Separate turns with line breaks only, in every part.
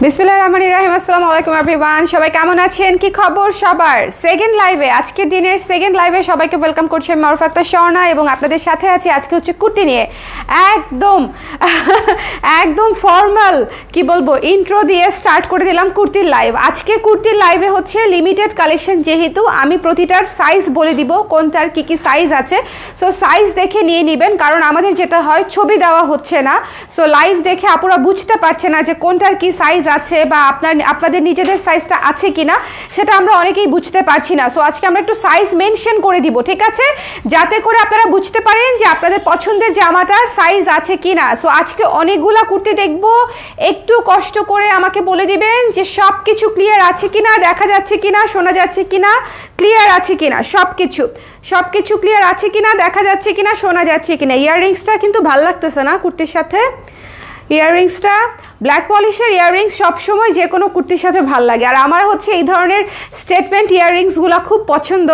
বিসমিল্লাহির রহমানির রহিম। আসসালামু আলাইকুম এভরিওয়ান, সবাই কেমন আছেন? কি খবর সবার? সেকেন্ড লাইভে, আজকের দিনের সেকেন্ড লাইভে সবাইকে ওয়েলকাম করছি আমি মারুফা আক্তার স্বর্ণা এবং আপনাদের সাথে আছি আজকে হচ্ছে কুর্তি নিয়ে। একদম ফর্মাল কি বলবো ইন্ট্রো দিয়ে স্টার্ট করে দিলাম কুর্তির লাইভ। আজকে কুর্তির লাইভে হচ্ছে লিমিটেড কালেকশন, যেহেতু আমি প্রতিটার সাইজ বলে দিব কোনটার কি কি সাইজ আছে। সো সাইজ দেখে নিয়ে নেবেন, কারণ আমাদের যেটা হয় ছবি দেওয়া হচ্ছে না, সো লাইভ দেখে আপুরা বুঝতে পারছে না যে কোনটার কি সাইজ আছে বা আপনাদের নিজেদের সাইজটা আছে কিনা, সেটা আমরা অনেকেই বুঝতে পারছি না। সো আজকে আমরা একটু সাইজ মেনশন করে দিব, ঠিক আছে, যাতে করে আপনারা বুঝতে পারেন যে আপনাদের পছন্দের জামাটার সাইজ আছে কিনা। সো আজকে অনেকগুলা কুর্তি দেখব, একটু কষ্ট করে আমাকে বলে দিবেন যে সব কিছু ক্লিয়ার আছে কিনা, দেখা যাচ্ছে কিনা, শোনা যাচ্ছে কিনা, ক্লিয়ার আছে কিনা, সব কিছু ক্লিয়ার আছে কিনা, দেখা যাচ্ছে কিনা, শোনা যাচ্ছে কিনা। ইয়াররিংসটা কিন্তু ভালো লাগতেছে না কুর্তির সাথে, ইয়াররিংসটা ব্ল্যাক পলিশের ইয়াররিংস সবসময় যে কোনো কুর্তির সাথে ভাল লাগে। আর আমার হচ্ছে এই ধরনের স্টেটমেন্ট ইয়াররিংসগুলো খুব পছন্দ,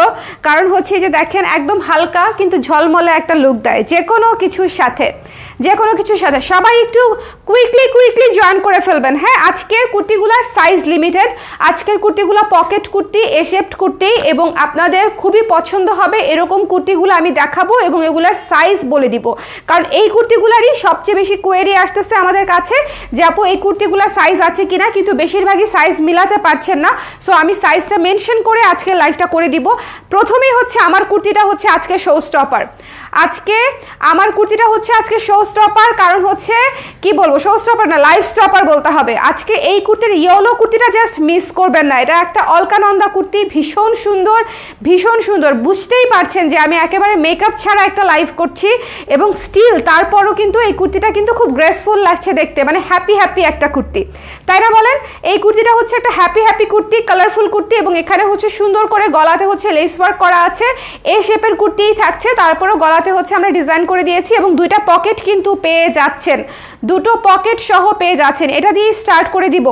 কারণ হচ্ছে যে দেখেন একদম হালকা কিন্তু ঝলমলে একটা লুক দেয় যে কোনো কিছুর সাথে। সবাই একটু কুইকলি জয়েন করে ফেলবেন। হ্যাঁ, আজকের কুর্তিগুলোর সাইজ লিমিটেড, আজকের কুর্তিগুলো পকেট কুর্তি, এশেপড কুর্তি, এবং আপনাদের খুবই পছন্দ হবে এরকম কুর্তিগুলো আমি দেখাবো এবং এগুলার সাইজ বলে দিব, কারণ এই কুর্তিগুলারই সবচেয়ে বেশি কোয়েরি আসতেছে আমাদের কাছে যে আপু এই কুর্তিগুলোর সাইজ আছে কিনা, কিন্তু বেশিরভাগই সাইজ মিলাতে পারছেন না। সো আমি সাইজটা মেনশন করে আজকে লাইভটা করে দিব। প্রথমেই হচ্ছে আমার কুর্তিটা হচ্ছে আজকে শো স্টপার। আজকে শো স্টপার, কারণ হচ্ছে কি বলবো, শো স্টপার না, লাইভ স্টপার বলতে হবে। আজকে এই কুর্তির ইয়েলো কুর্তিটা জাস্ট মিস করবেন না। এটা একটা অলকানন্দা কুর্তি, ভীষণ সুন্দর। বুঝতেই পারছেন যে আমি একেবারে মেকআপ ছাড়া একটা লাইভ করছি, এবং স্টিল তারপরও কিন্তু এই কুর্তিটা কিন্তু খুব গ্রেসফুল লাগছে দেখতে, মানে হ্যাপি একটা কুর্তি, তাই না বলেন? এই কুর্তিটা হচ্ছে একটা হ্যাপি কুর্তি, কালারফুল কুর্তি, এবং এখানে হচ্ছে সুন্দর করে গলাতে হচ্ছে লেস ওয়ার্ক করা আছে। এই শেপের কুর্তিই থাকছে, তারপরও গলাতে হচ্ছে আমরা ডিজাইন করে দিয়েছি, এবং দুইটা পকেট কিন্তু পেয়ে যাচ্ছেন, দুটো পকেট সহ পেয়ে যাচ্ছেন। এটা দিয়ে স্টার্ট করে দিব।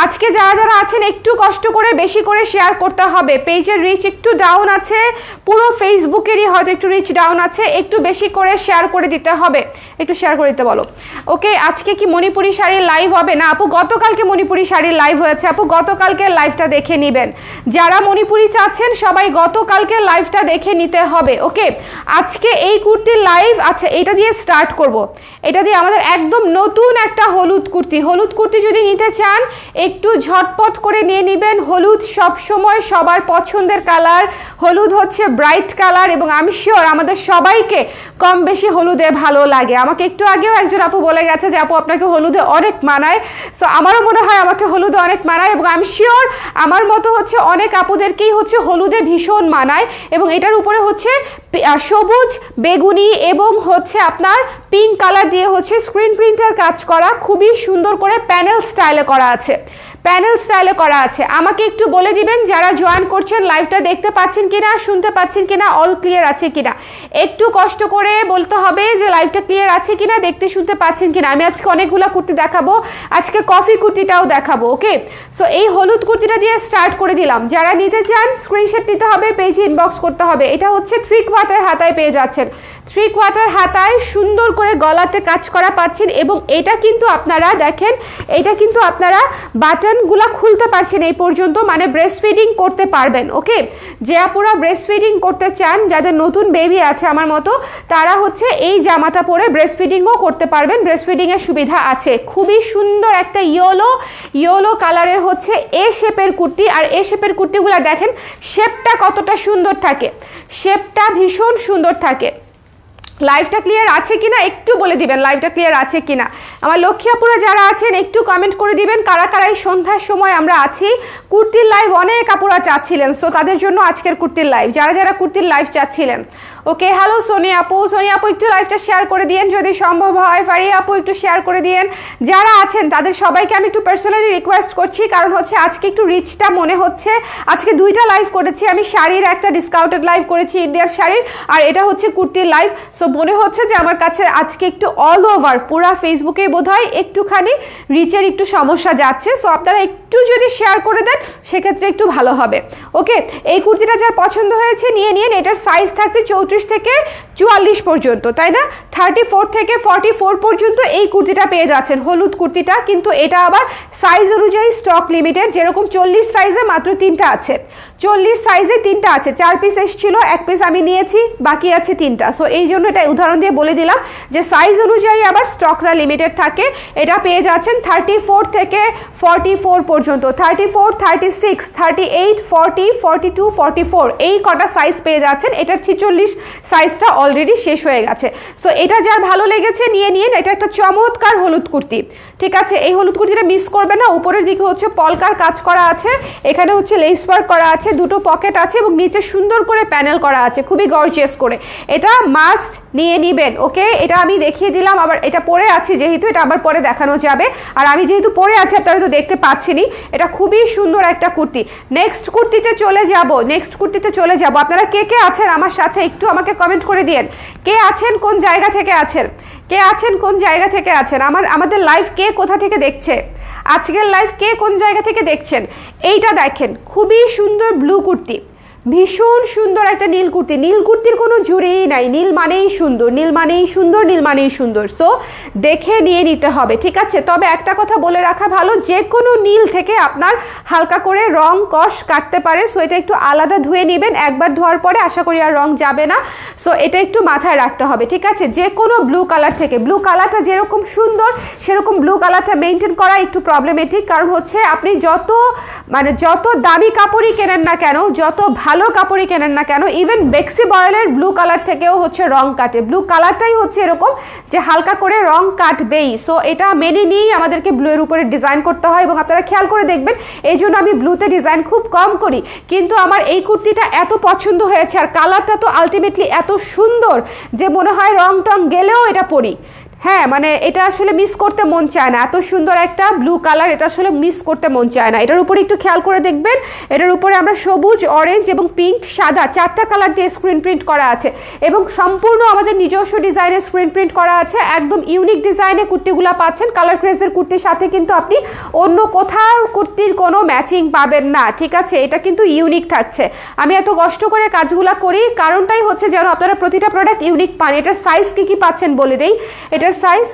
আজকে যারা আছেন একটু কষ্ট করে বেশি করে শেয়ার করতে হবে। পেজের রিচ একটু ডাউন আছে, পুরো ফেসবুকেরই হয়তো একটু রিচ ডাউন আছে, একটু বেশি করে শেয়ার করে দিতে হবে, একটু শেয়ার করে দিতে বলো। ওকে, আজকে কি মণিপুরি শাড়ির লাইভ হবে না আপু? গতকালকে মণিপুরি শাড়ির লাইভ হয়েছে আপু, গতকালকের লাইভটা দেখে নেবেন। যারা মণিপুরি চাচ্ছেন সবাই গতকালকের লাইভটা দেখে নিতে হবে। ওকে, আজকে এই কুর্তির লাইভ, আচ্ছা এটা দিয়ে স্টার্ট করব। এটা দিয়ে আমাদের একদম নতুন একটা হলুদ কুর্তি যদি নিতে চান একটু ঝটপট করে নিয়ে নেবেন। হলুদ সব সময় সবার পছন্দের কালার, হলুদ হচ্ছে ব্রাইট কালার, এবং আমি শিওর আমাদের সবাইকে কম বেশি হলুদে ভালো লাগে। আমাকে একটু আগেও একজন আপু বলে গেছে যে আপু আপনাকে হলুদে অনেক মানায়। সো আমারও মনে হয় আমাকে হলুদে অনেক মানায়, এবং আমি শিওর আমার মতো হচ্ছে অনেক আপুদেরকেই হচ্ছে হলুদে ভীষণ মানায়। এবং এটার উপরে হচ্ছে সবুজ, বেগুনি এবং হচ্ছে আপনার পিঙ্ক কালার দিয়ে হচ্ছে স্ক্রিন প্রিন্টের কাজ করা, খুবই সুন্দর করে প্যানেল স্টাইলে করা আছে। আমাকে একটু বলে দিবেন যারা জয়েন করছেন লাইভটা দেখতে পাচ্ছেন কিনা, শুনতে পাচ্ছেন কিনা, অল ক্লিয়ার আছে কিনা। একটু কষ্ট করে বলতে হবে যে লাইভটা ক্লিয়ার আছে কিনা, দেখতে শুনতে পাচ্ছেন কিনা। আমি আজকে অনেকগুলো কুর্তি দেখাবো, আজকে কফি কুর্তিটাও দেখাবো। ওকে, সো এই হলুদ কুর্তিটা দিয়ে স্টার্ট করে দিলাম। যারা নিতে চান স্ক্রিনশট নিতে হবে, পেজে ইনবক্স করতে হবে। এটা হচ্ছে 3/4 হাতায় পেয়ে যাচ্ছেন, 3/4 হাতায় সুন্দর করে গলাতে কাজ করা পাচ্ছেন। এবং এটা কিন্তু আপনারা দেখেন, এটা কিন্তু আপনারা বাটনগুলা খুলতে পারছেন এই পর্যন্ত, মানে ব্রেস্ট ফিডিং করতে পারবেন। ওকে, যে আপুরা ব্রেস্ট ফিডিং করতে চান, যাদের নতুন বেবি আছে আমার মতো, তারা হচ্ছে এই জামাটা পরে ব্রেস্ট ফিডিংও করতে পারবেন, ব্রেস্ট ফিডিংয়ের সুবিধা আছে। খুবই সুন্দর একটা ইয়েলো কালারের হচ্ছে এ শেপের কুর্তি। আর এ শেপের কুর্তিগুলো দেখেন শেপটা কতটা সুন্দর থাকে, শেপটা ভীষণ সুন্দর থাকে। লাইভটা ক্লিয়ার আছে কিনা একটু বলে দিবেন, লাইভটা ক্লিয়ার আছে কিনা। আমার লক্ষ্মী আপুরা যারা আছেন একটু কমেন্ট করে দিবেন কারা এই সন্ধ্যার সময় আমরা আছি। কুর্তির লাইভ অনেক আপুরা চাচ্ছিলেন, সো তাদের জন্য আজকের কুর্তির লাইভ, যারা কুর্তির লাইভ চাচ্ছিলেন। ওকে, হ্যালো সোনিয়া আপু একটু লাইভটা শেয়ার করে দিয়েন যদি সম্ভব হয়। ফারিয়া আপু একটু শেয়ার করে দিয়েন। যারা আছেন তাদের সবাইকে আমি একটু পার্সোনালি রিকোয়েস্ট করছি, কারণ হচ্ছে আজকে একটু রিচটা মনে হচ্ছে। আজকে দুইটা লাইভ করেছি আমি, শাড়ির একটা ডিসকাউন্টেড লাইভ করেছি ইন্ডিয়ার শাড়ির, আর এটা হচ্ছে কুর্তির লাইভ। সো মনে হচ্ছে যে আমার কাছে আজকে একটু অল ওভার পুরা ফেসবুকে বোধহয় একটুখানি রিচের একটু সমস্যা যাচ্ছে, সো আপনারা একটু যদি শেয়ার করে দেন সেক্ষেত্রে একটু ভালো হবে। ওকে, এই কুর্তিটা যার পছন্দ হয়েছে নিয়ে নিন। এটার সাইজ থাকছে 34 থেকে 44 পর্যন্ত, তাই না? 34 থেকে 44 পর্যন্ত এই কুর্তিটা পেয়ে যাচ্ছেন, হলুদ কুর্তিটা। কিন্তু এটা আবার সাইজ অনুযায়ী স্টক লিমিটেড, যেরকম 40 সাইজে মাত্র 3টা আছে, 40 সাইজে 3টা আছে, 4 পিস এসেছিল, 1 পিস আমি নিয়েছি, বাকি আছে 3টা। সো এই জন্য এটা উদাহরণ দিয়ে বলে দিলাম যে সাইজ অনুযায়ী আবার স্টকটা লিমিটেড থাকে। এটা পেয়ে যাচ্ছেন 34 থেকে 44 পর্যন্ত, 34, 36, 38, 40, 42, 44 এই কটা সাইজ পেয়ে যাচ্ছেন। এটার 46 সাইজটা অলরেডি শেষ হয়ে গেছে। সো এটা যার ভালো লেগেছে নিয়ে নিন। এটা একটা চমৎকার হলুদ কুর্তি, ঠিক আছে? এই হলুদ কুর্তিটা মিস করবে না। উপরের দিকে হচ্ছে পলকার কাজ করা আছে, এখানে হচ্ছে লেস ওয়ার্ক করা আছে, দুটো পকেট আছে এবং নিচে সুন্দর করে প্যানেল করা আছে, খুবই গর্জিয়াস করে। এটা মাস্ট নিয়ে নিবেন। ওকে, এটা আমি দেখিয়ে দিলাম, আবার এটা পরে আছি যেহেতু এটা আবার পরে দেখানো যাবে, আর আমি যেহেতু পরে আছি আপনারা তো দেখতে পাচ্ছেনই। এটা খুবই সুন্দর একটা কুর্তি। নেক্সট কুর্তিতে চলে যাব। আপনারা কে কে আছেন আমার সাথে একটু আমাকে কমেন্ট করে দিন। কে আছেন, কোন জায়গা থেকে আছেন, আমাদের লাইভ কে কোথা থেকে দেখছে, আজকের লাইভ কে কোন জায়গা থেকে দেখছেন। এইটা দেখেন, খুবই সুন্দর ব্লু কুর্তি, ভীষণ সুন্দর একটা নীল কুর্তি। নীল কুর্তির কোনো জুড়েই নাই, নীল মানেই সুন্দর। তো দেখে নিয়ে নিতে হবে, ঠিক আছে? তবে একটা কথা বলে রাখা ভালো, যে কোনো নীল থেকে আপনার হালকা করে রং কষ কাটতে পারে। সো এটা একটু আলাদা ধুয়ে নেবেন, একবার ধোয়ার পরে আশা করি আর রং যাবে না। সো এটা একটু মাথায় রাখতে হবে, ঠিক আছে? যে কোনো ব্লু কালার থেকে, ব্লু কালারটা যেরকম সুন্দর সেরকম ব্লু কালারটা মেনটেন করা একটু প্রবলেমেটিক। কারণ হচ্ছে আপনি যত দামি কাপড়ই কেনেন না কেন, যত ভালো কাপড়ই কেনেন না কেন, ইভেন বেক্সি বয়েলের ব্লু কালার থেকেও হচ্ছে রং কাটে। ব্লু কালারটাই হচ্ছে এরকম যে হালকা করে রং কাটবেই। সো এটা মেনে নিয়েই আমাদেরকে ব্লু এর উপরে ডিজাইন করতে হয়, এবং আপনারা খেয়াল করে দেখবেন এই জন্য আমি ব্লুতে ডিজাইন খুব কম করি। কিন্তু আমার এই কুর্তিটা এত পছন্দ হয়েছে, আর কালারটা তো আলটিমেটলি এত সুন্দর যে মনে হয় রং টং গেলেও এটা পরি। হ্যাঁ, মানে এটা আসলে মিস করতে মন চায় না, এত সুন্দর একটা ব্লু কালার, এটা আসলে মিস করতে মন চায় না। এটার উপরে একটু খেয়াল করে দেখবেন, এটার উপরে আমরা সবুজ, অরেঞ্জ এবং পিঙ্ক, সাদা 4টা কালার দিয়ে স্ক্রিন প্রিন্ট করা আছে, এবং সম্পূর্ণ আমাদের নিজস্ব ডিজাইনে স্ক্রিন প্রিন্ট করা আছে। একদম ইউনিক ডিজাইনে কুর্তিগুলো পাচ্ছেন। কালার ক্রেজের কুর্তির সাথে কিন্তু আপনি অন্য কোথাও কুর্তির কোনো ম্যাচিং পাবেন না, ঠিক আছে? এটা কিন্তু ইউনিক থাকছে। আমি এত কষ্ট করে কাজগুলো করি, কারণটাই হচ্ছে যেন আপনারা প্রতিটা প্রোডাক্ট ইউনিক পান। এটার সাইজ কি পাচ্ছেন বলে দেই। এটার সাইজ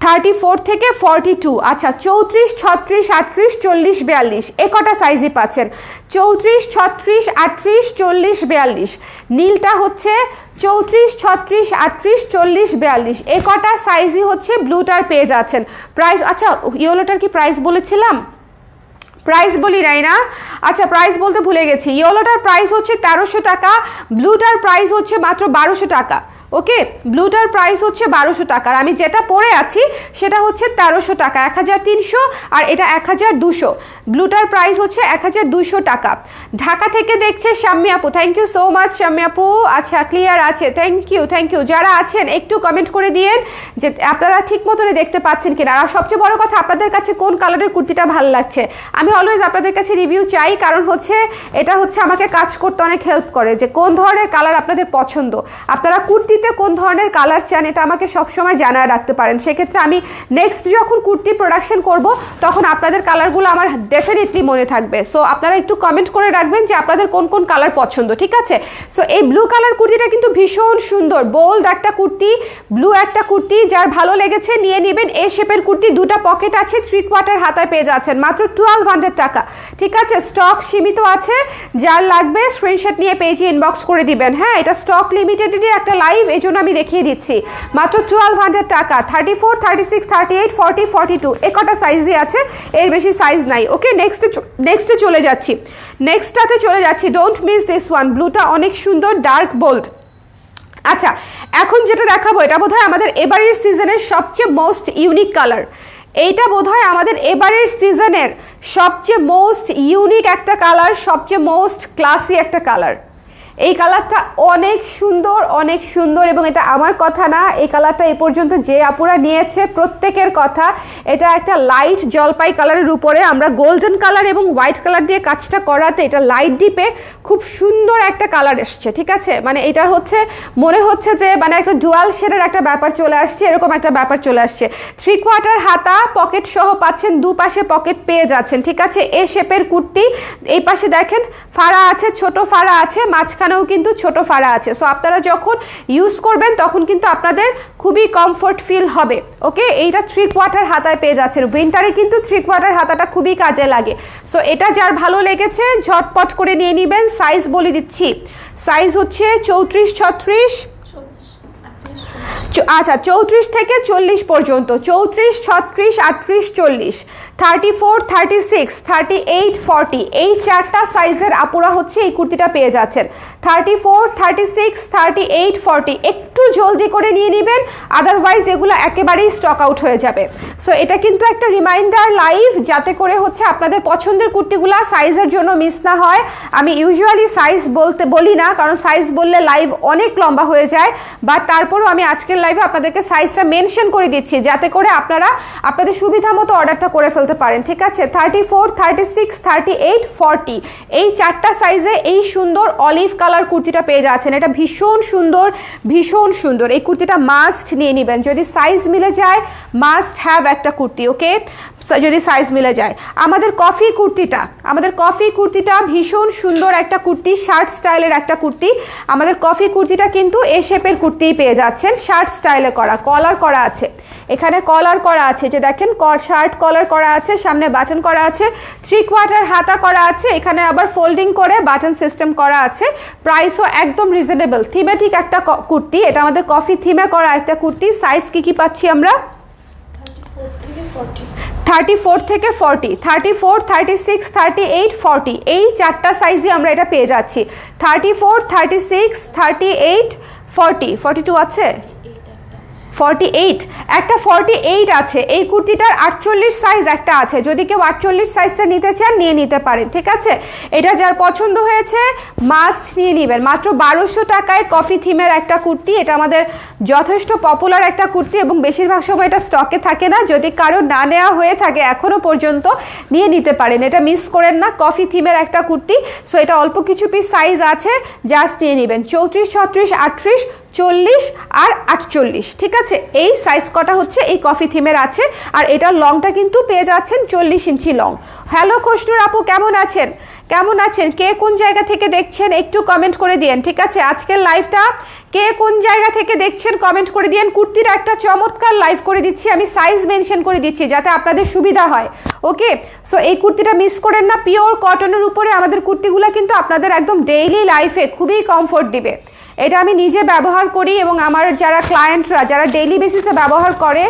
34 থেকে 42, আচ্ছা 34, 36, 38, 40, 42 এ কটা সাইজই পাচ্ছেন। 34, 36, 38, 40, 42। নীলটা হচ্ছে 34, 36, 38, 40, 42 এ কটা সাইজই হচ্ছে ব্লুটার পেয়ে যাচ্ছেন। প্রাইস, আচ্ছা ইয়েলোটার কি প্রাইস বলেছিলাম? প্রাইস বলি নাই না? আচ্ছা, প্রাইস বলতে ভুলে গেছি। ইয়েলোটার প্রাইস হচ্ছে 1300 টাকা, ব্লুটার প্রাইস হচ্ছে মাত্র 1200 টাকা। ওকে, ব্লুটার প্রাইস হচ্ছে 1200 টাকা, আর আমি যেটা পরে আছি সেটা হচ্ছে 1300 টাকা, 1300, আর এটা 1200। ব্লুটার প্রাইস হচ্ছে 1200 টাকা। ঢাকা থেকে দেখছে শাম্মী আপু, thank you so much Shammi আপু। আচ্ছা, ক্লিয়ার আছে, থ্যাংক ইউ। যারা আছেন একটু কমেন্ট করে দিয়েন যে আপনারা ঠিক মতনে দেখতে পাচ্ছেন কিনা, আর সবচেয়ে বড় কথা আপনাদের কাছে কোন কালারের কুর্তিটা ভালো লাগছে। আমি অলওয়েজ আপনাদের কাছে রিভিউ চাই, কারণ হচ্ছে এটা হচ্ছে আমাকে কাজ করতে অনেক হেল্প করে, যে কোন ধরনের কালার আপনাদের পছন্দ, আপনারা কুর্তি কোন ধরনের কালার চান এটা আমাকে সবসময় জানায় রাখতে পারেন। সেক্ষেত্রে আমি নেক্সট যখন কুর্তি প্রোডাকশন করব তখন আপনাদের কালারগুলো আমার ডেফিনেটলি মনে থাকবে। সো আপনারা একটু কমেন্ট করে রাখবেন যে আপনাদের কোন কোন কালার পছন্দ, ঠিক আছে? সো এই ব্লু কালার কুর্তিটা কিন্তু ভীষণ সুন্দর, বোল্ড একটা কুর্তি, ব্লু একটা কুর্তি। যার ভালো লেগেছে নিয়ে নেবেন। এই শেপের কুর্তি, 2টা পকেট আছে, 3/4 হাতায় পেয়ে যাচ্ছেন মাত্র 1200 টাকা, ঠিক আছে? স্টক সীমিত আছে, যার লাগবে স্ক্রিনশট নিয়ে পেজে ইনবক্স করে দিবেন। হ্যাঁ, এটা স্টক লিমিটেডেরই একটা লাইভ, এই জন্য আমি দেখিয়ে দিচ্ছি। মাত্র 1200 টাকা, 34, 36, 38, 40, 42 এ কটা সাইজই আছে, এর বেশি সাইজ নাই। ওকে, নেক্সটে চলে যাচ্ছি। Don't miss this one. ব্লুটা অনেক সুন্দর, ডার্ক বোল্ড। আচ্ছা, এখন যেটা দেখাবো এটা বোধহয় আমাদের এবারের সিজনের সবচেয়ে মোস্ট ইউনিক কালার। এইটা বোধহয় আমাদের এবারের সিজনের সবচেয়ে মোস্ট ইউনিক একটা কালার, সবচেয়ে মোস্ট ক্লাসি একটা কালার। এই কালারটা অনেক সুন্দর এবং এটা আমার কথা না, এই কালারটা এ পর্যন্ত যে আপুরা নিয়েছে প্রত্যেকের কথা। এটা একটা লাইট জলপাই কালারের উপরে আমরা গোল্ডেন কালার এবং হোয়াইট কালার দিয়ে কাজটা করাতে এটা লাইট ডিপে খুব সুন্দর একটা কালার এসছে, ঠিক আছে। মানে এটা হচ্ছে মনে হচ্ছে যে মানে একটা ডুয়াল শেডের একটা ব্যাপার চলে আসছে, এরকম একটা ব্যাপার চলে আসছে। 3/4 হাতা, পকেট সহ পাচ্ছেন, দুপাশে পকেট পেয়ে যাচ্ছেন, ঠিক আছে। এ শেপের কুর্তি, এই পাশে দেখেন ফাড়া আছে, ছোট ফাড়া আছে, মাঝখানেও কিন্তু ছোট ফাড়া আছে। সো আপনারা যখন ইউজ করবেন তখন কিন্তু আপনাদের খুবই কমফোর্ট ফিল হবে। ওকে, এইটা 3/4 হাতায় পেয়ে যাচ্ছেন। উইন্টারে কিন্তু 3/4 হাতাটা খুবই কাজে লাগে। সো এটা যার ভালো লেগেছে ঝটপট করে নিয়ে নেবেন। সাইজ বলে দিচ্ছি, সাইজ হচ্ছে 34, 36, আচ্ছা 34 থেকে 40 পর্যন্ত, 34, 36, 38, 40, 34, 36, 38, 40, এই 4টা সাইজের আপুরা হচ্ছে এই কুর্তিটা পেয়ে যাচ্ছেন। 34, 36, 38, 40 একটু জলদি করে নিয়ে নেবেন, আদারওয়াইজ এগুলো একেবারেই স্টক আউট হয়ে যাবে। সো এটা কিন্তু একটা রিমাইন্ডার লাইভ, যাতে করে হচ্ছে আপনাদের পছন্দের কুর্তিগুলা সাইজের জন্য মিস না হয়। আমি ইউজুয়ালি সাইজ বলি না, কারণ সাইজ বললে লাইভ অনেক লম্বা হয়ে যায়, বাট তারপরও আমি আজকের লাইভে আপনাদেরকে সাইজটা মেনশন করে দিচ্ছি, যাতে করে আপনারা আপনাদের সুবিধা মতো অর্ডারটা করে ফেলতে পারেন, ঠিক আছে। 34, 36, 38, 40 এই 4টা সাইজে এই সুন্দর অলিভ কালার কুর্তিটা পেয়ে যাচ্ছেন। এটা ভীষণ সুন্দর। এই কুর্তিটা মাস্ট নিয়ে নেবেন, যদি সাইজ মিলে যায় মাস্ট হ্যাভ একটা কুর্তি। ওকে, যদি সাইজ মিলে যায়। আমাদের কফি কুর্তিটা ভীষণ সুন্দর একটা কুর্তি, শার্ট স্টাইলের একটা কুর্তি। আমাদের কফি কুর্তিটা কিন্তু এ শেপের কুর্তিই পেয়ে যাচ্ছেন, শার্ট স্টাইলে করা, কলার করা আছে, এখানে কলার করা আছে, যে দেখেন শার্ট কলার করা আছে, সামনে বাটন করা আছে, 3/4 হাতা করা আছে, এখানে আবার ফোল্ডিং করে বাটন সিস্টেম করা আছে। প্রাইসও একদম রিজনেবল, থিমেটিক একটা কুর্তি। এটা আমাদের কফি থিমে করা একটা কুর্তি। সাইজ কি পাচ্ছি আমরা? 34 থেকে 40, 34, 36, 38, 40 এই 4টা সাইজে আমরা এটা পেয়ে যাচ্ছি। 34, 36, 38, 40, 42 আছে, 48 একটা 48 আছে। এই কুর্তিটার 48 সাইজ একটা আছে, যদি কেউ 48 সাইজটা নিতে চান নিয়ে নিতে পারেন, ঠিক আছে। এটা যার পছন্দ হয়েছে মাস্ট নিয়ে নেবেন। মাত্র 1200 টাকায় কফি থিমের একটা কুর্তি। এটা আমাদের যথেষ্ট পপুলার একটা কুর্তি এবং বেশিরভাগ সময় এটা স্টকে থাকে না। যদি কারো না নেওয়া হয়ে থাকে এখনো পর্যন্ত নিয়ে নিতে পারেন, এটা মিস করেন না। কফি থিমের একটা কুর্তি। সো এটা অল্প কিছু পিস সাইজ আছে, জাস্ট নিয়ে নেবেন। 34, 36, 38, 40 আর 48, ঠিক আছে। এই সাইজ কটা হচ্ছে এই কফি থিমের আছে, আর এটার লংটা কিন্তু পেয়ে যাচ্ছেন 40 ইঞ্চি লং। হ্যালো খসরুর আপু, কেমন আছেন? কে কোন জায়গা থেকে দেখছেন একটু কমেন্ট করে দিয়েন, ঠিক আছে। আজকের লাইভটা কে কোন জায়গা থেকে দেখছেন কমেন্ট করে দিয়েন। কুর্তির একটা চমৎকার লাইভ করে দিচ্ছি, আমি সাইজ মেনশন করে দিচ্ছি যাতে আপনাদের সুবিধা হয়। ওকে, সো এই কুর্তিটা মিস করেন না। পিওর কটনের উপরে আমাদের কুর্তিগুলো কিন্তু আপনাদের একদম ডেইলি লাইফে খুবই কমফোর্ট দিবে। এটা আমি নিজে ব্যবহার করি এবং আমার যারা ক্লায়েন্টরা যারা ডেইলি বেসিসে ব্যবহার করে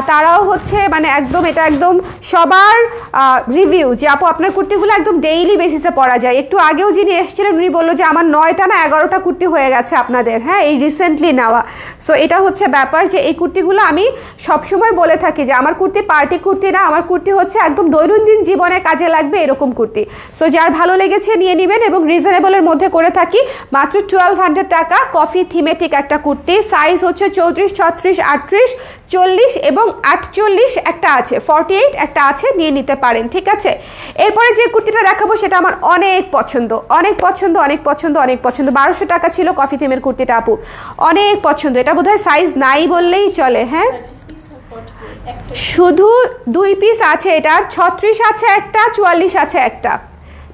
তারাও হচ্ছে মানে একদম এটা একদম সবার রিভিউ যে আপু আপনার কুর্তিগুলো একদম ডেইলি বেসিসে পরা যায়। একটু আগেও যিনি এসেছিলেন উনি বললো যে আমার 9টা না 11টা কুর্তি হয়ে গেছে আপনাদের, হ্যাঁ, এই রিসেন্টলি নেওয়া। সো এটা হচ্ছে ব্যাপার যে এই কুর্তিগুলো আমি সবসময় বলে থাকি যে আমার কুর্তি পার্টি কুর্তি না, আমার কুর্তি হচ্ছে একদম দৈনন্দিন জীবনে কাজে লাগবে এরকম কুর্তি। সো যার ভালো লেগেছে নিয়ে নেবেন এবং রিজনেবলের মধ্যে করে থাকি। মাত্র 1200 টাকা কফি থিমেটিক একটা কুর্তি। সাইজ হচ্ছে 34, 36, 38, 40 এবং 48 একটা আছে, 48 একটা আছে, নিয়ে নিতে পারেন, ঠিক আছে। এরপরে যে কুর্তিটা দেখাবো সেটা আমার অনেক পছন্দ। 1200 টাকা ছিল কফি থিমের কুর্তিটা আপু, অনেক পছন্দ। এটা বোধহয় সাইজ নাই বললেই চলে, হ্যাঁ, শুধু 2 পিস আছে এটার। 36 আছে একটা, 44 আছে একটা,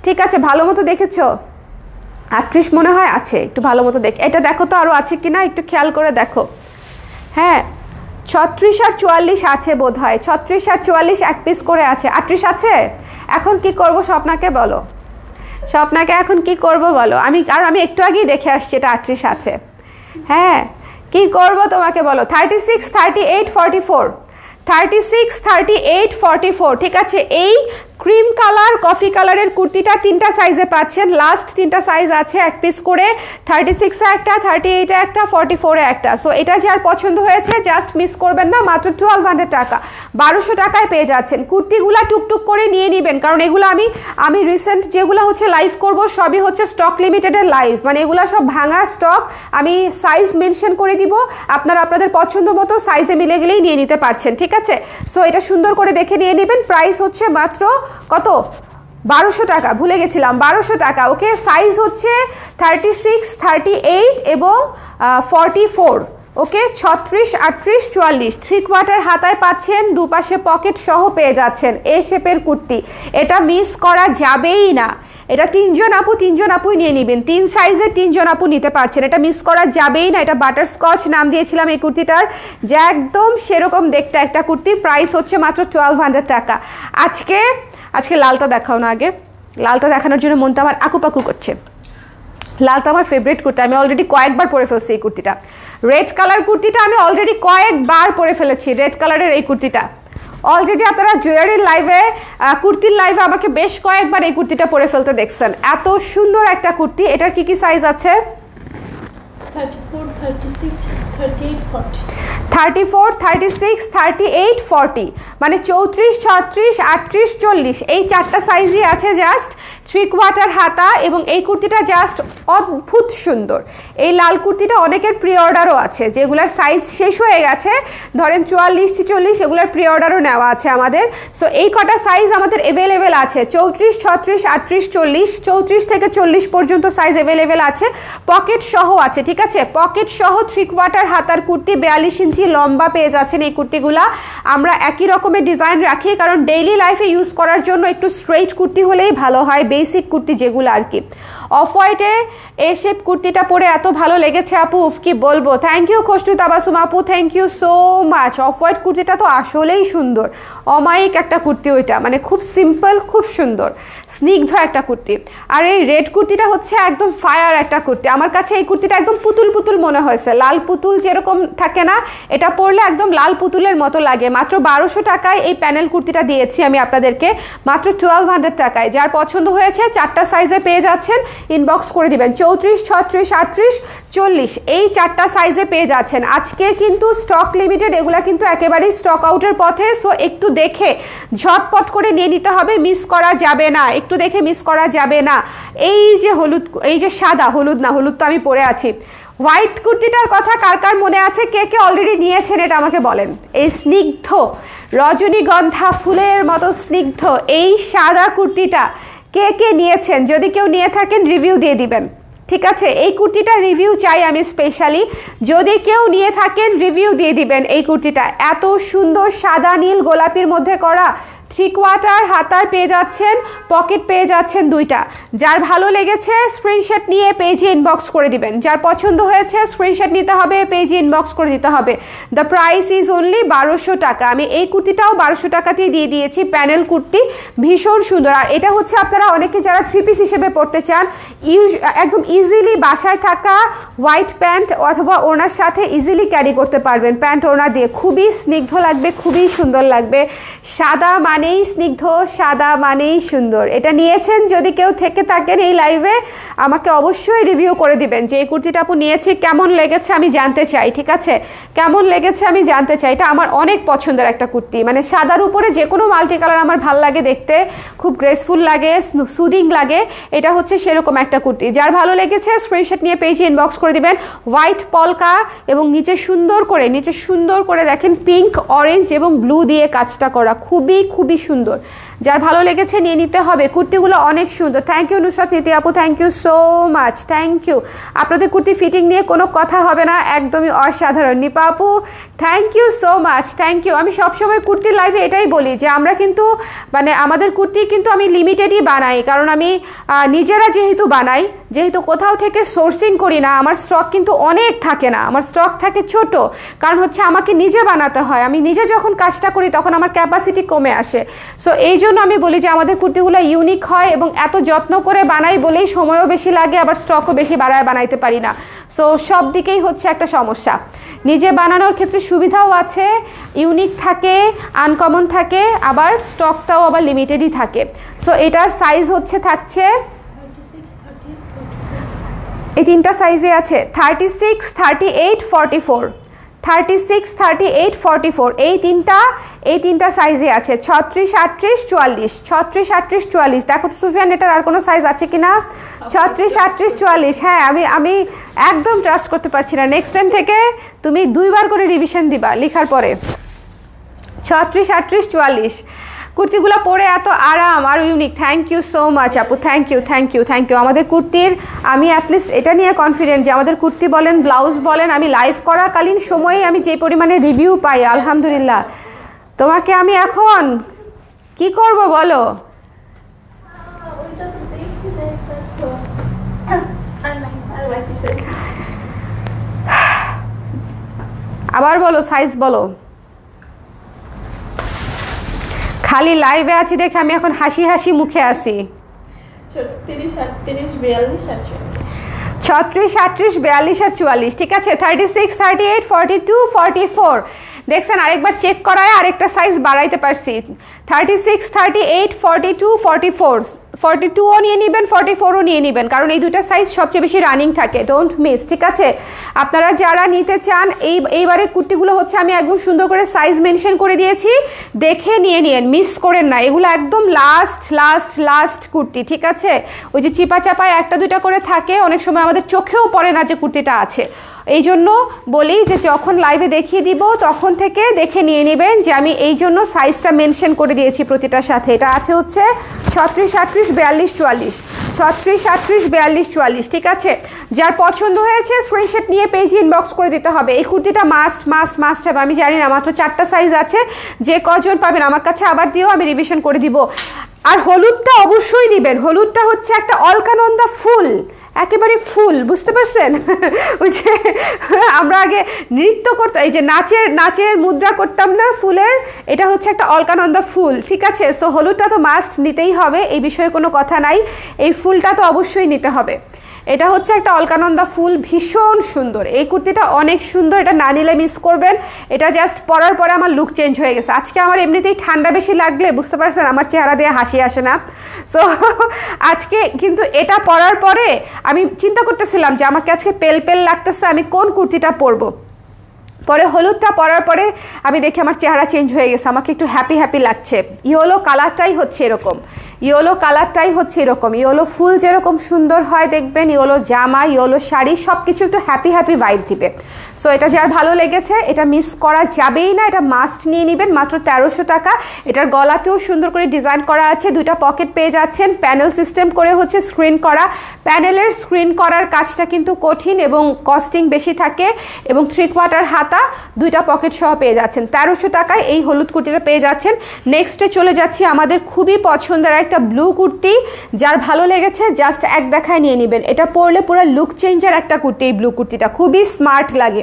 ঠিক আছে। ভালো মতো দেখেছো? 38 মনে হয় আছে, একটু ভালো মতো দেখ, এটা দেখো তো আরও আছে কিনা একটু খেয়াল করে দেখো। হ্যাঁ, 36 আর 44 আছে বোধ হয়, 36 আর 44 এক পিস করে আছে। 38 আছে। এখন কি করব স্বপ্নাকে বলো, স্বপ্নাকে এখন কি করব বলো। আমি একটু আগেই দেখে আসছি এটা 38 আছে। হ্যাঁ, কি করব তোমাকে বলো। 36, 38, 44, 36, 38, 44, ঠিক আছে। এই ক্রিম কালার কফি কালারের কুর্তিটা 3টা সাইজে পাচ্ছেন, লাস্ট 3টা সাইজ আছে এক পিস করে, 36 এ একটা, 38 এ একটা, 44 এ একটা। সো এটা যার পছন্দ হয়েছে জাস্ট মিস করবেন না, মাত্র 1200 টাকা, 1200 টাকায় পেয়ে যাচ্ছেন। কুর্তিগুলা টুকটুক করে নিয়ে নেবেন, কারণ এগুলো আমি রিসেন্ট যেগুলো হচ্ছে লাইভ করব সবই হচ্ছে স্টক লিমিটেডের লাইভ, মানে এগুলো সব ভাঙা স্টক। আমি সাইজ মেনশন করে দিব, আপনারা আপনাদের পছন্দ মতো সাইজে মিলে গেলেই নিয়ে নিতে পারছেন, ঠিক আছে। সো এটা সুন্দর করে দেখে নিয়ে নেবেন। প্রাইস হচ্ছে মাত্র কত, 1200 টাকা, ভুলে গেছিলাম, 1200 টাকা। ওকে, সাইজ হচ্ছে 36, 38 এবং 44। ওকে, 36, 38, 44, 3/4 হাতায় পাচ্ছেন, দুপাশে পকেট সহ পেয়ে যাচ্ছেন। এ শেপের কুর্তি, এটা মিস করা যাবেই না। এটা 3জন আপুই নিয়ে নেবেন, 3 সাইজের 3জন আপু নিতে পারছেন, এটা মিস করা যাবেই না। এটা বাটারস্কচ নাম দিয়েছিলাম এই কুর্তিটার, যে একদম সেরকম দেখতে একটা কুর্তি। প্রাইস হচ্ছে মাত্র 1200 টাকা। আজকে লালটা দেখাও না, আগে লালটা দেখানোর জন্য মনটা আমার আকুপাকু করছে। লালটা আমার ফেভারিট কুর্তি, আমি অলরেডি কয়েকবার পরে ফেলছি এই কুর্তিটা। রেড কালার কুর্তিটা আমি অলরেডি কয়েকবার পরে ফেলেছি, রেড কালারের এই কুর্তিটা অলরেডি আপনারা জুয়েলারির লাইভে, কুর্তির লাইভে আমাকে বেশ কয়েকবার এই কুর্তিটা পরে ফেলতে দেখছেন। এত সুন্দর একটা কুর্তি। এটার কি সাইজ আছে?
34, 36, 38, 40।
34, 36, 38, 40, মানে 34, 36, 38, 40, এই 4টা সাইজই আছে। জাস্ট 3/4 হাতা, এবং এই কুর্তিটা জাস্ট অদ্ভুত সুন্দর। এই লাল কুর্তিটা অনেকের প্রি অর্ডারও আছে, যেগুলোর সাইজ শেষ হয়ে গেছে, ধরেন 44, 46, এগুলোর প্রি অর্ডারও নেওয়া আছে আমাদের। সো এই কটা সাইজ আমাদের অ্যাভেলেবেল আছে, 34, 36, 38, 40, 34 থেকে 40 পর্যন্ত সাইজ অ্যাভেলেবেল আছে, পকেট সহ আছে, ঠিক আছে। পকেট সহ 3/4 হাতার কুর্তি, 42 ইঞ্চি লম্বা পেয়ে যাচ্ছেন এই কুর্তিগুলা। আমরা একই রকমের ডিজাইন রাখি, কারণ ডেইলি লাইফে ইউজ করার জন্য একটু স্ট্রেইট কুর্তি হলেই ভালো হয়, বেসিক কুর্তি যেগুলো আর কি। অফ হোয়াইটে এ শেপ কুর্তিটা পরে এত ভালো লেগেছে আপু, কি বলবো। থ্যাংক ইউ খসরু তাবাসুম আপু, thank you so much. Off white কুর্তিটা তো আসলেই সুন্দর, অমায়িক একটা কুর্তি ওইটা, মানে খুব সিম্পল, খুব সুন্দর স্নিগ্ধ একটা কুর্তি। আর এই রেড কুর্তিটা হচ্ছে একদম ফায়ার একটা কুর্তি। আমার কাছে এই কুর্তিটা একদম পুতুল পুতুল মনে হয়েছে, লাল পুতুল যেরকম থাকে না, এটা পরলে একদম লাল পুতুলের মতো লাগে। মাত্র 1200 টাকায় এই প্যানেল কুর্তিটা দিয়েছি আমি আপনাদেরকে, মাত্র 1200 টাকায়। যার পছন্দ হয়েছে 4টা সাইজে পেয়ে যাচ্ছেন, ইনবক্স করে দিবেন। 34, 36, 38, 40, এই 4টা সাইজে পেয়ে যাচ্ছেন। আজকে কিন্তু স্টক লিমিটেড, এগুলা কিন্তু একেবারেই স্টক আউটের পথে। সো একটু দেখে ঝটপট করে নিয়ে নিতে হবে, মিস করা যাবে না, একটু দেখে মিস করা যাবে না। এই যে হলুদ, এই যে সাদা, হলুদ না, হলুদ তো আমি পরে আছি। হোয়াইট কুর্তিটার কথা কার কার মনে আছে, কে কে অলরেডি নিয়েছেন এটা আমাকে বলেন। এই স্নিগ্ধ রজনীগন্ধা ফুলের মতো স্নিগ্ধ এই সাদা কুর্তিটা কে কে নিয়েছেন? যদি কেউ নিয়ে থাকেন রিভিউ দিয়ে দিবেন, ঠিক আছে। এই কুর্তিটা রিভিউ চাই আমি স্পেশালি, যদি কেউ নিয়ে থাকেন রিভিউ দিয়ে দিবেন। এই কুর্তিটা এত সুন্দর, সাদা নীল গোলাপির মধ্যে করা, 3/4 হাতার পেয়ে যাচ্ছেন, পকেট পেয়ে যাচ্ছেন 2টা। যার ভালো লেগেছে স্ক্রিনশট নিয়ে পেজে ইনবক্স করে দিবেন। যার পছন্দ হয়েছে স্ক্রিনশট নিতে হবে, পেজে ইনবক্স করে দিতে হবে। দ্য প্রাইস ইজ অনলি 1200 টাকা। আমি এই কুর্তিটাও 1200 টাকাতেই দিয়ে দিয়েছি, প্যানেল কুর্তি, ভীষণ সুন্দর। আর এটা হচ্ছে আপনারা অনেকে যারা 3 পিস হিসেবে পরতে চান, একদম ইজিলি বাসায় থাকা হোয়াইট প্যান্ট অথবা ওনার সাথে ইজিলি ক্যারি করতে পারবেন, প্যান্ট ওনা দিয়ে। খুবই স্নিগ্ধ লাগবে, খুবই সুন্দর লাগবে। সাদা মানেই স্নিগ্ধ, সাদা মানেই সুন্দর। এটা নিয়েছেন যদি কেউ থেকে থাকেন এই লাইভে, আমাকে অবশ্যই রিভিউ করে দিবেন যে এই কুর্তিটা আপু নিয়েছি, কেমন লেগেছে আমি জানতে চাই, ঠিক আছে। কেমন লেগেছে আমি জানতে চাই। এটা আমার অনেক পছন্দের একটা কুর্তি, মানে সাদার উপরে যে কোনো মাল্টি কালার আমার ভাল লাগে দেখতে, খুব গ্রেসফুল লাগে, সুদিং লাগে। এটা হচ্ছে সেরকম একটা কুর্তি। যার ভালো লেগেছে স্ক্রিনশট নিয়ে পেজে ইনবক্স করে দিবেন। হোয়াইট পলকা এবং নিচে সুন্দর করে দেখেন পিঙ্ক, অরেঞ্জ এবং ব্লু দিয়ে কাজটা করা, খুবই খুবই সুন্দর। যার ভালো লেগেছে নিয়ে নিতে হবে। কুর্তিগুলো অনেক সুন্দর। থ্যাংক ইউ নুসরাত নীতি আপু, thank you so much, thank you. আপনাদের কুর্তি ফিটিং নিয়ে কোনো কথা হবে না, একদমই অসাধারণ। নিপা আপু thank you so much, thank you. আমি সবসময় কুর্তির লাইভে এটাই বলি যে আমরা কিন্তু, মানে আমাদের কুর্তি কিন্তু আমি লিমিটেডই বানাই, কারণ আমি নিজেরা যেহেতু বানাই, যেহেতু কোথাও থেকে সোর্সিং করি না, আমার স্টক কিন্তু অনেক থাকে না, আমার স্টক থাকে ছোট। কারণ হচ্ছে আমাকে নিজে বানাতে হয়, আমি নিজে যখন কাজটা করি তখন আমার ক্যাপাসিটি কমে আসে। আসে। সো এই জন্য আমি বলি যে আমাদের কুর্তিগুলো ইউনিক হয় এবং এত যত্ন করে বানাই বলেই সময়ও বেশি লাগে, আবার স্টকও বেশি বাড়ায় বানাইতে পারি না। সো সব দিকেই হচ্ছে একটা সমস্যা। নিজে বানানোর ক্ষেত্রে সুবিধাও আছে, ইউনিক থাকে, আনকমন থাকে, আবার স্টকটাও আবার লিমিটেডই থাকে। সো এটার সাইজ হচ্ছে থাকছে
36, 38, 44.
এই তিনটা সাইজে আছে 36, 38, 44, 36, 38, 44 এই তিনটা সাইজে আছে। 36, 38, 44, 36, 38, 44। দেখো তো সুফিয়ান এটার আর কোনো সাইজ আছে কিনা? 36, 38, 44। হ্যাঁ, আমি একদম ট্রাস্ট করতে পারছি না। নেক্সট টাইম থেকে তুমি 2 বার করে রিভিশন দিবা লেখার পরে। 36, 38, 44 কুর্তিগুলো পরে এত আরাম আর unique. Thank you so much আপু, thank you thank you thank you. আমাদের কুর্তির আমি অ্যাটলিস্ট এটা নিয়ে কনফিডেন্ট যে আমাদের কুর্তি বলেন, ব্লাউজ বলেন, আমি লাইভ করাকালীন সময়ে আমি যে পরিমাণে রিভিউ পাই আলহামদুলিল্লাহ। তোমাকে আমি এখন কি করব বলো?
ওইটা তো দেখি তো আর বাকি সাইজ
আবার বলো, সাইজ বলো। খালি লাইভে আছি দেখে আমি এখন হাসি হাসি মুখে আছি।
36, 38, 42 আর
36, 38, 42 আর 44। ঠিক আছে, 36, 38, 42, 44। দেখছেন আরেকবার চেক করায় আরেকটা সাইজ বাড়াইতে পারছি। 36, 38, 42, 44, 42ও নিয়ে নেবেন, 44ও নিয়ে নেবেন, কারণ এই দুইটা সাইজ সবচেয়ে বেশি রানিং থাকে। Don't miss. ঠিক আছে, আপনারা যারা নিতে চান এইবারের কুর্তিগুলো হচ্ছে আমি একদম সুন্দর করে সাইজ মেনশন করে দিয়েছি, দেখে নিয়ে নিন, মিস করেন না। এগুলো একদম লাস্ট লাস্ট লাস্ট কুর্তি। ঠিক আছে, ওই যে চিপা চাপায় একটা দুইটা করে থাকে, অনেক সময় আমাদের চোখেও পড়ে না যে কুর্তিটা আছে। এই জন্য বলি যে যখন লাইভে দেখিয়ে দিব তখন থেকে দেখে নিয়ে নেবেন যে আমি এই জন্য সাইজটা মেনশন করে দিয়েছি প্রতিটার সাথে। এটা আছে হচ্ছে 36, 38, 42, 44, 36, 38, 42, 44। ঠিক আছে, যার পছন্দ হয়েছে স্ক্রিনশট নিয়ে পেজে ইনবক্স করে দিতে হবে। এই কুর্তিটা মাস্ট মাস্ট মাস্ট হবে। আমি জানি না, মাত্র 4টা সাইজ আছে, যে কজন পাবেন আমার কাছে আবার দিও, আমি রিভিশন করে দিব। আর হলুদটা অবশ্যই নেবেন। হলুদটা হচ্ছে একটা অলকানন্দা ফুল, একেবারে ফুল, বুঝতে পারছেন? ওই যে আমরা আগে নৃত্য করতাম, এই যে নাচের মুদ্রা করতাম না ফুলের, এটা হচ্ছে একটা অলকানন্দা ফুল। ঠিক আছে, সো হলুদটা তো মাস্ট নিতেই হবে, এই বিষয়ে কোনো কথা নাই। এই ফুলটা তো অবশ্যই নিতে হবে। এটা হচ্ছে একটা অলকানন্দা ফুল, ভীষণ সুন্দর। এই কুর্তিটা অনেক সুন্দর, এটা না নিলে মিস করবেন। এটা জাস্ট পরার পরে আমার লুক চেঞ্জ হয়ে গেছে। আজকে আমার এমনিতেই ঠান্ডা বেশি লাগলে বুঝতে পারছেন আমার চেহারা দিয়ে হাসি আসে না। সো আজকে কিন্তু এটা পরার পরে আমি চিন্তা করতেছিলাম যে আমাকে আজকে পেল পেল লাগতেছে, আমি কোন কুর্তিটা পরবো। পরে হলুদটা পরার পরে আমি দেখি আমার চেহারা চেঞ্জ হয়ে গেছে, আমাকে একটু হ্যাপি হ্যাপি লাগছে। ইয়েলো কালারটাই হচ্ছে এরকম, ইয়েলো কালারটাই হচ্ছে এরকম। ইয়েলো ফুল যেরকম সুন্দর হয় দেখবেন, ইয়েলো জামা, ইয়েলো শাড়ি সব কিছু একটু হ্যাপি হ্যাপি ভাইব দিবে। সো এটা যার ভালো লেগেছে এটা মিস করা যাবেই না, এটা মাস্ট নিয়ে নেবেন। মাত্র 1300 টাকা। এটার গলাতেও সুন্দর করে ডিজাইন করা আছে, দুইটা পকেট পেয়ে যাচ্ছেন, প্যানেল সিস্টেম করে হচ্ছে স্ক্রিন করা। প্যানেলের স্ক্রিন করার কাজটা কিন্তু কঠিন এবং কস্টিং বেশি থাকে, এবং 3/4 হাতা, দুইটা পকেট সহ পেয়ে যাচ্ছেন। 1300 টাকায় এই হলুদ কুর্তিটা পেয়ে যাচ্ছেন। নেক্সটে চলে যাচ্ছি আমাদের খুবই পছন্দের একটা ব্লু কুর্তি। যার ভালো লেগেছে জাস্ট এক দেখায় নিয়ে নেবেন। এটা পরলে পুরো লুক চেঞ্জার একটা কুর্তি। এই ব্লু কুর্তিটা খুবই স্মার্ট লাগে,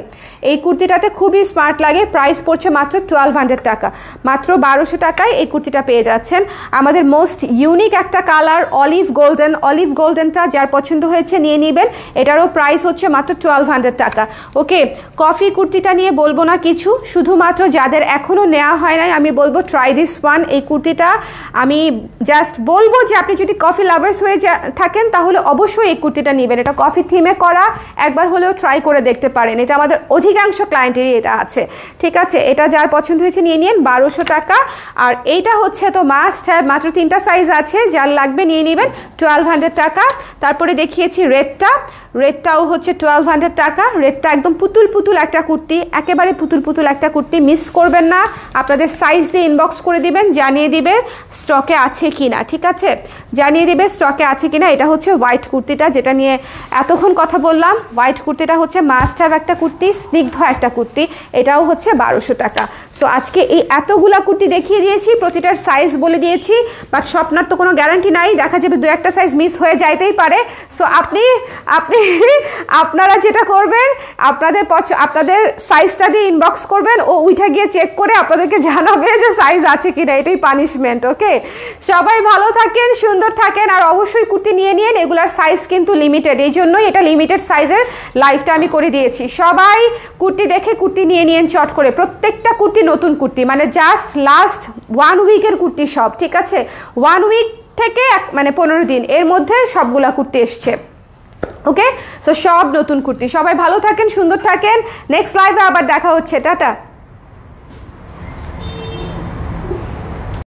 এই কুর্তিটাতে খুবই স্মার্ট লাগে। প্রাইস পড়ছে মাত্র 1200 টাকা। মাত্র 1200 টাকায় এই কুর্তিটা পেয়ে যাচ্ছেন। আমাদের মোস্ট ইউনিক একটা কালার অলিভ গোল্ডেন, অলিভ গোল্ডেনটা যার পছন্দ হয়েছে নিয়ে নেবেন। এটারও প্রাইস হচ্ছে মাত্র 1200 টাকা। ওকে, কফি কুর্তিটা নিয়ে বলবো না কিছু, শুধুমাত্র যাদের এখনও নেওয়া হয় নাই আমি বলবো ট্রাই দিস ওয়ান। এই কুর্তিটা আমি জাস্ট বলবো যে আপনি যদি কফি লাভার্স হয়ে থাকেন তাহলে অবশ্যই এই কুর্তিটা নেবেন। এটা কফি থিমে করা, একবার হলেও ট্রাই করে দেখতে পারেন। এটা আমাদের অধিকাংশ ক্লায়েন্টেরই এটা আছে। ঠিক আছে, এটা যার পছন্দ হয়েছে নিয়ে নিন, 1200 টাকা। আর এইটা হচ্ছে তো মাস্ট হ্যাভ, মাত্র 3টা সাইজ আছে, যার লাগবে নিয়ে নেবেন, 1200 টাকা। তারপরে দেখিয়েছি রেডটা, রেডটাও হচ্ছে 1200 টাকা। রেডটা একদম পুতুল পুতুল একটা কুর্তি, একেবারে পুতুল পুতুল একটা কুর্তি, মিস করবেন না। আপনাদের সাইজ দিয়ে ইনবক্স করে দিবেন, জানিয়ে দিবে স্টকে আছে কি না। ঠিক আছে, জানিয়ে দিবে স্টকে আছে কিনা। এটা হচ্ছে হোয়াইট কুর্তিটা যেটা নিয়ে এতক্ষণ কথা বললাম। হোয়াইট কুর্তিটা হচ্ছে মাস্ট হ্যাভ একটা কুর্তি, স্নিগ্ধ একটা কুর্তি, এটাও হচ্ছে 1200 টাকা। সো আজকে এই এতগুলা কুর্তি দেখিয়ে দিয়েছি, প্রতিটার সাইজ বলে দিয়েছি, বাট স্বপ্নার তো কোনো গ্যারান্টি নাই, দেখা যাবে দু একটা সাইজ মিস হয়ে যাইতেই পারে। সো আপনারা যেটা করবেন, আপনাদের সাইজটা দিয়ে ইনবক্স করবেন, ও উঠে গিয়ে চেক করে আপনাদেরকে জানাবে যে সাইজ আছে কিনা, এটাই পানিশমেন্ট। ওকে, সবাই ভালো থাকেন, সুন্দর থাকেন, আর অবশ্যই কুর্তি নিয়ে নিন। এগুলার সাইজ কিন্তু লিমিটেড, এই জন্যই এটা লিমিটেড সাইজের লাইভটা আমি করে দিয়েছি। সবাই কুর্তি দেখে কুর্তি নিয়ে নিন চট করে, প্রত্যেকটা কুর্তি নতুন কুর্তি, মানে জাস্ট লাস্ট 1 উইকের কুর্তি সব, ঠিক আছে? 1 উইক থেকে মানে 15 দিন এর মধ্যে সবগুলা কুর্তি এসছে। ওকে, সো সব নতুন কুর্তি। সবাই ভালো থাকেন, সুন্দর থাকেন, নেক্সট লাইভে আবার দেখা হচ্ছে, টাটা।